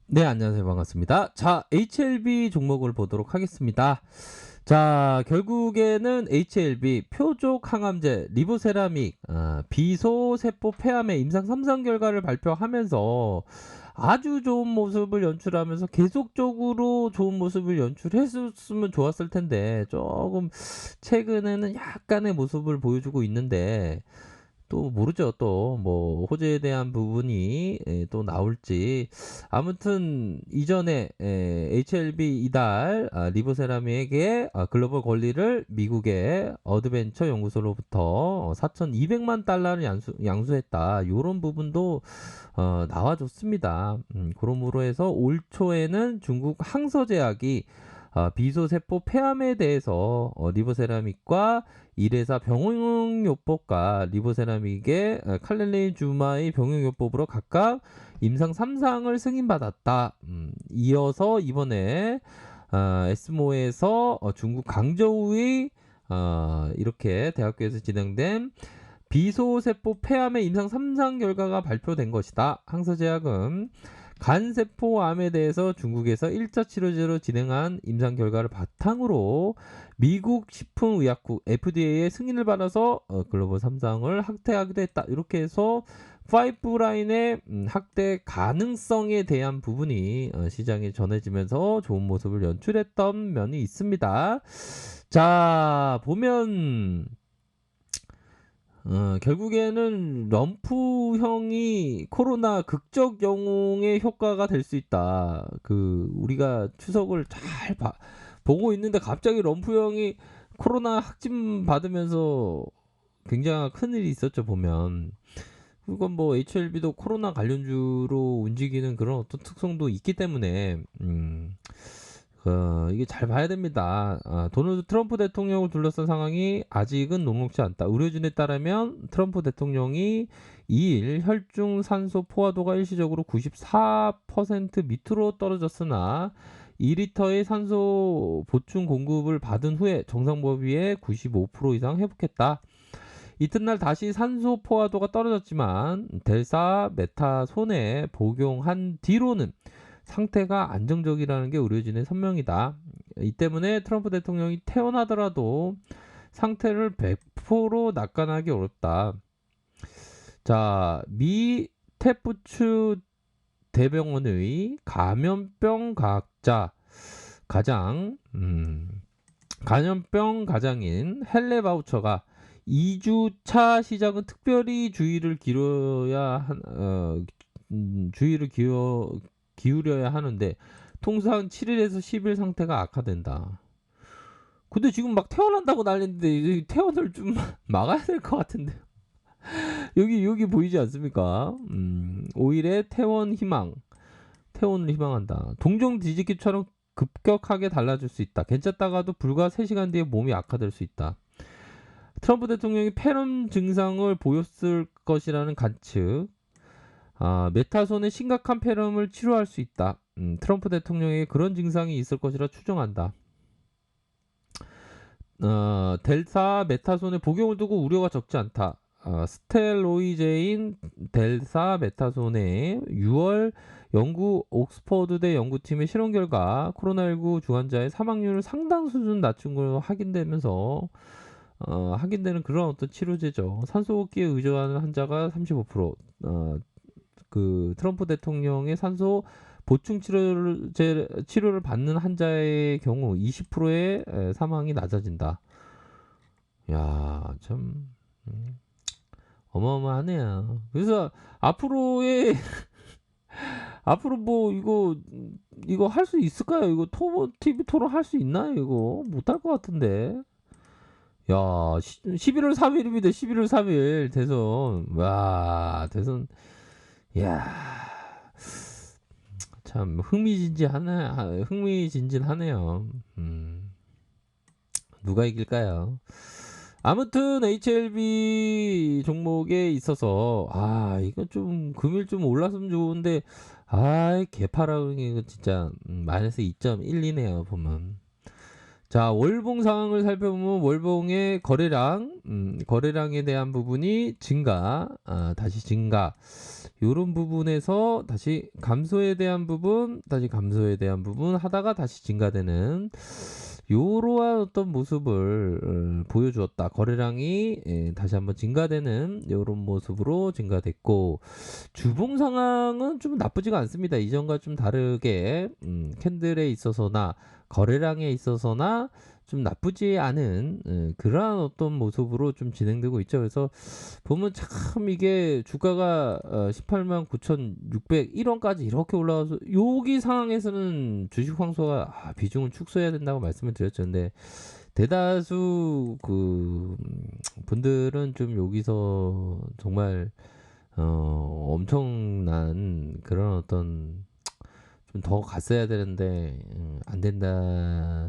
네, 안녕하세요. 반갑습니다. 자, HLB 종목을 보도록 하겠습니다. 자, 결국에는 HLB 표적 항암제 리보세라믹 비소세포 폐암의 임상 3상 결과를 발표하면서 아주 좋은 모습을 연출하면서 계속적으로 좋은 모습을 연출했었으면 좋았을 텐데 조금 최근에는 약간의 모습을 보여주고 있는데 또 모르죠. 또 뭐 호재에 대한 부분이 또 나올지. 아무튼 이전에 HLB 이달 리보세라믹에게 글로벌 권리를 미국의 어드벤처 연구소로부터 4,200만 달러를 양수했다. 요런 부분도 나와줬습니다. 그러므로 해서 올 초에는 중국 항서제약이 비소세포 폐암에 대해서 리보세라믹과 일회사 병용요법과 리보세라믹의 칼렐레이주마의 병용요법으로 각각 임상 3상을 승인받았다. 이어서 이번에 에스모에서 중국 강저우의 이렇게 대학교에서 진행된 비소세포 폐암의 임상 3상 결과가 발표된 것이다. 항서제약은 간세포암에 대해서 중국에서 1차 치료제로 진행한 임상 결과를 바탕으로 미국 식품의약국 FDA의 승인을 받아서 글로벌 3상을 확대하기도 했다. 이렇게 해서 파이프라인의 확대 가능성에 대한 부분이 시장에 전해지면서 좋은 모습을 연출했던 면이 있습니다. 자, 보면 결국에는 럼프형이 코로나 극적 영웅의 효과가 될 수 있다. 우리가 추석을 잘 보고 있는데 갑자기 럼프형이 코로나 확진 받으면서 굉장히 큰 일이 있었죠, 보면. 그건 뭐 HLB도 코로나 관련주로 움직이는 그런 어떤 특성도 있기 때문에, 이게 잘 봐야 됩니다. 도널드 트럼프 대통령을 둘러싼 상황이 아직은 녹록지 않다. 의료진에 따르면 트럼프 대통령이 2일 혈중 산소 포화도가 일시적으로 94% 밑으로 떨어졌으나 2리터의 산소 보충 공급을 받은 후에 정상 범위의 95% 이상 회복했다. 이튿날 다시 산소 포화도가 떨어졌지만 델사메타손에 복용한 뒤로는 상태가 안정적이라는 게 의료진의 설명이다. 이 때문에 트럼프 대통령이 퇴원하더라도 상태를 100% 낙관하기 어렵다. 자, 미 테푸츠 대병원의 감염병 과학자 가장 감염병 가장인 헬레 바우처가 2주차 시작은 특별히 주의를 기울여야 하는데 통상 7일에서 10일 상태가 악화된다. 근데 지금 막 퇴원한다고 난리인데 퇴원을 좀 막아야 될 것 같은데. 여기 보이지 않습니까? 5일에 퇴원을 희망한다. 동종 뒤집기처럼 급격하게 달라질 수 있다. 괜찮다가도 불과 3시간 뒤에 몸이 악화될 수 있다. 트럼프 대통령이 폐렴 증상을 보였을 것이라는 관측. 메타손의 심각한 폐렴을 치료할 수 있다. 트럼프 대통령에게 그런 증상이 있을 것이라 추정한다. 델타 메타손의 복용을 두고 우려가 적지 않다. 스텔로이제인 델타 메타손의 6월 영국 옥스퍼드대 연구팀의 실험 결과 코로나19 중환자의 사망률을 상당 수준 낮춘 걸로 확인되는 그런 어떤 치료제죠. 산소호흡기에 의존하는 환자가 35%, 트럼프 대통령의 산소 보충 치료를 받는 환자의 경우 20%의 사망이 낮아진다. 야, 참 어마어마하네요. 그래서 앞으로의 앞으로 뭐 이거 할 수 있을까요? 이거 TV 토론 할 수 있나요? 이거 못할 것 같은데. 야, 11월 3일입니다. 11월 3일 대선. 와, 대선. 야, 참 흥미진진하네요. 누가 이길까요? 아무튼 HLB 종목에 있어서 이거 좀 금일 좀 올랐으면 좋은데 개파랑이 이거 진짜 마이너스 2.12네요 보면. 자, 월봉 상황을 살펴보면 월봉의 거래량에 대한 부분이 증가, 다시 증가. 요런 부분에서 다시 감소에 대한 부분, 다시 감소에 대한 부분 하다가 다시 증가되는 요러한 어떤 모습을 보여주었다. 거래량이 다시 한번 증가되는 요런 모습으로 증가됐고, 주봉 상황은 좀 나쁘지가 않습니다. 이전과 좀 다르게 캔들에 있어서나 거래량에 있어서나 좀 나쁘지 않은 그러한 어떤 모습으로 좀 진행되고 있죠. 그래서 보면 참 이게 주가가 18만 9,601원까지 이렇게 올라가서 여기 상황에서는 주식 황소가 비중을 축소해야 된다고 말씀을 드렸죠. 근데 대다수 그 분들은 좀 여기서 정말 엄청난 그런 어떤 좀 더 갔어야 되는데 안 된다.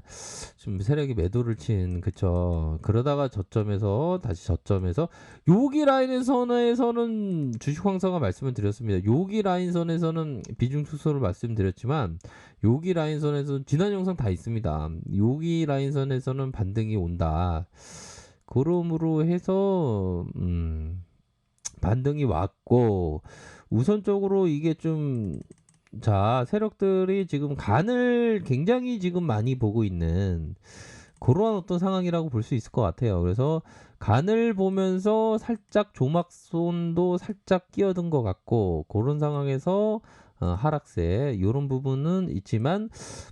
좀 세력이 매도를 친 그쵸. 그러다가 저점에서 다시 저점에서 여기 라인선에서는 주식 황사가 말씀을 드렸습니다. 여기 라인선에서는 비중 축소를 말씀드렸지만 여기 라인선에서 지난 영상 다 있습니다. 여기 라인선에서는 반등이 온다. 그러므로 해서 반등이 왔고 우선적으로 이게 좀 자, 세력들이 지금 간을 굉장히 지금 많이 보고 있는 그러한 어떤 상황이라고 볼 수 있을 것 같아요. 그래서 간을 보면서 살짝 조막손도 살짝 끼어든 것 같고 그런 상황에서 하락세 이런 부분은 있지만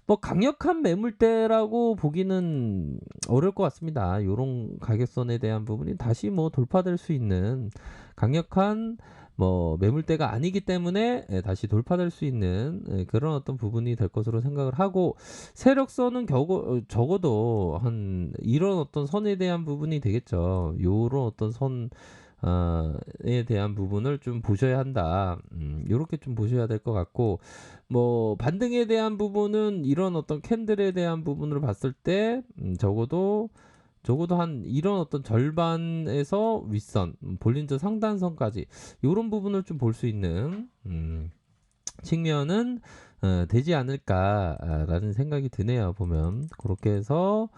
뭐 강력한 매물대라고 보기는 어려울 것 같습니다. 이런 가격선에 대한 부분이 다시 뭐 돌파될 수 있는 강력한 뭐 매물대가 아니기 때문에 다시 돌파될 수 있는 그런 어떤 부분이 될 것으로 생각을 하고 세력선은 적어도 한 이런 어떤 선에 대한 부분이 되겠죠. 요런 어떤 선에 대한 부분을 좀 보셔야 한다. 요렇게 좀 보셔야 될 것 같고 뭐 반등에 대한 부분은 이런 어떤 캔들에 대한 부분을 봤을 때 적어도 한 이런 어떤 절반에서 윗선, 볼린저 상단선까지 요런 부분을 좀 볼 수 있는 측면은 되지 않을까라는 생각이 드네요. 보면 그렇게 해서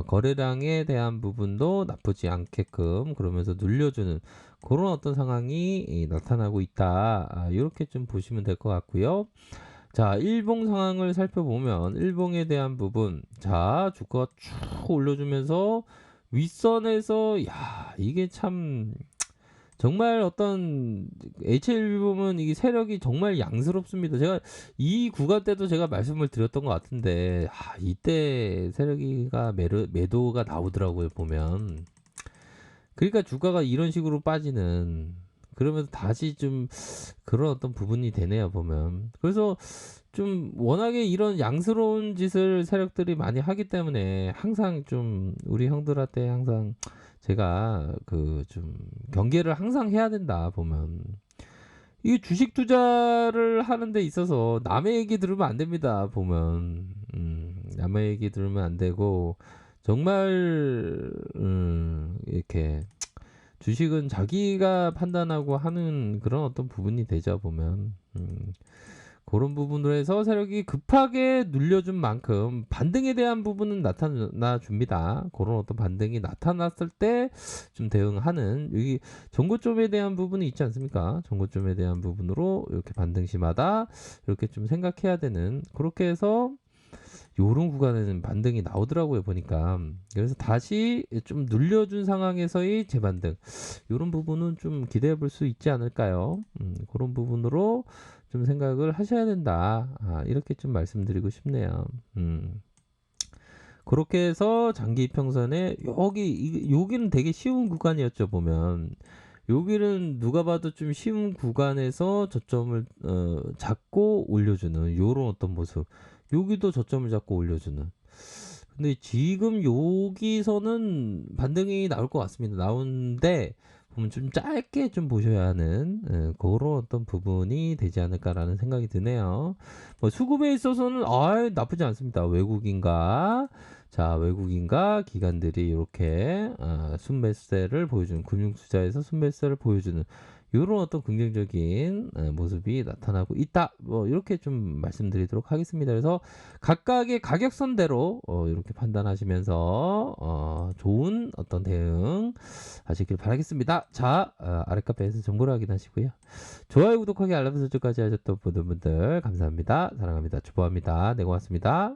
거래량에 대한 부분도 나쁘지 않게끔 그러면서 눌려주는 그런 어떤 상황이 나타나고 있다. 이렇게 좀 보시면 될 것 같고요. 자, 일봉 상황을 살펴보면 일봉에 대한 부분, 자, 주가가 쭉 올려주면서 윗선에서 야, 이게 참 정말 어떤 HLB 보면 이게 세력이 정말 양스럽습니다. 제가 이 구간 때도 제가 말씀을 드렸던 것 같은데 이때 세력이가 매도가 나오더라고요 보면. 그러니까 주가가 이런 식으로 빠지는 그러면서 다시 좀 그런 어떤 부분이 되네요 보면. 그래서 좀 워낙에 이런 양스러운 짓을 세력들이 많이 하기 때문에 항상 좀 우리 형들한테 항상 제가 그 좀 경계를 항상 해야 된다 보면 이 주식 투자를 하는 데 있어서 남의 얘기 들으면 안 됩니다 보면 남의 얘기 들으면 안 되고 정말 이렇게 주식은 자기가 판단하고 하는 그런 어떤 부분이 되죠 보면 그런 부분으로 해서 세력이 급하게 눌려준 만큼 반등에 대한 부분은 나타나 줍니다. 그런 어떤 반등이 나타났을 때 좀 대응하는 여기 전고점에 대한 부분이 있지 않습니까? 전고점에 대한 부분으로 이렇게 반등 시마다 이렇게 좀 생각해야 되는 그렇게 해서 요런 구간에는 반등이 나오더라고요 보니까. 그래서 다시 좀 눌려준 상황에서의 재반등 요런 부분은 좀 기대해 볼 수 있지 않을까요? 그런 부분으로 좀 생각을 하셔야 된다. 이렇게 좀 말씀드리고 싶네요. 그렇게 해서 장기 이평선에 여기는 되게 쉬운 구간이었죠 보면. 여기는 누가 봐도 좀 쉬운 구간에서 저점을 잡고 올려주는 요런 어떤 모습. 여기도 저점을 잡고 올려주는. 근데 지금 여기서는 반등이 나올 것 같습니다. 나오는데 보면 좀 짧게 좀 보셔야 하는 그런 어떤 부분이 되지 않을까라는 생각이 드네요. 뭐 수급에 있어서는 나쁘지 않습니다. 외국인과 기관들이 이렇게 순매수세를 보여주는 금융투자에서 순매수세를 보여주는 요런 어떤 긍정적인 모습이 나타나고 있다. 뭐 이렇게 좀 말씀드리도록 하겠습니다. 그래서 각각의 가격선대로 요렇게 판단하시면서 좋은 어떤 대응 하시길 바라겠습니다. 자, 아래 카페에서 정보를 확인하시고요. 좋아요, 구독하기, 알람 설정까지 하셨던 모든 분들 감사합니다. 사랑합니다. 축복합니다. 네, 고맙습니다.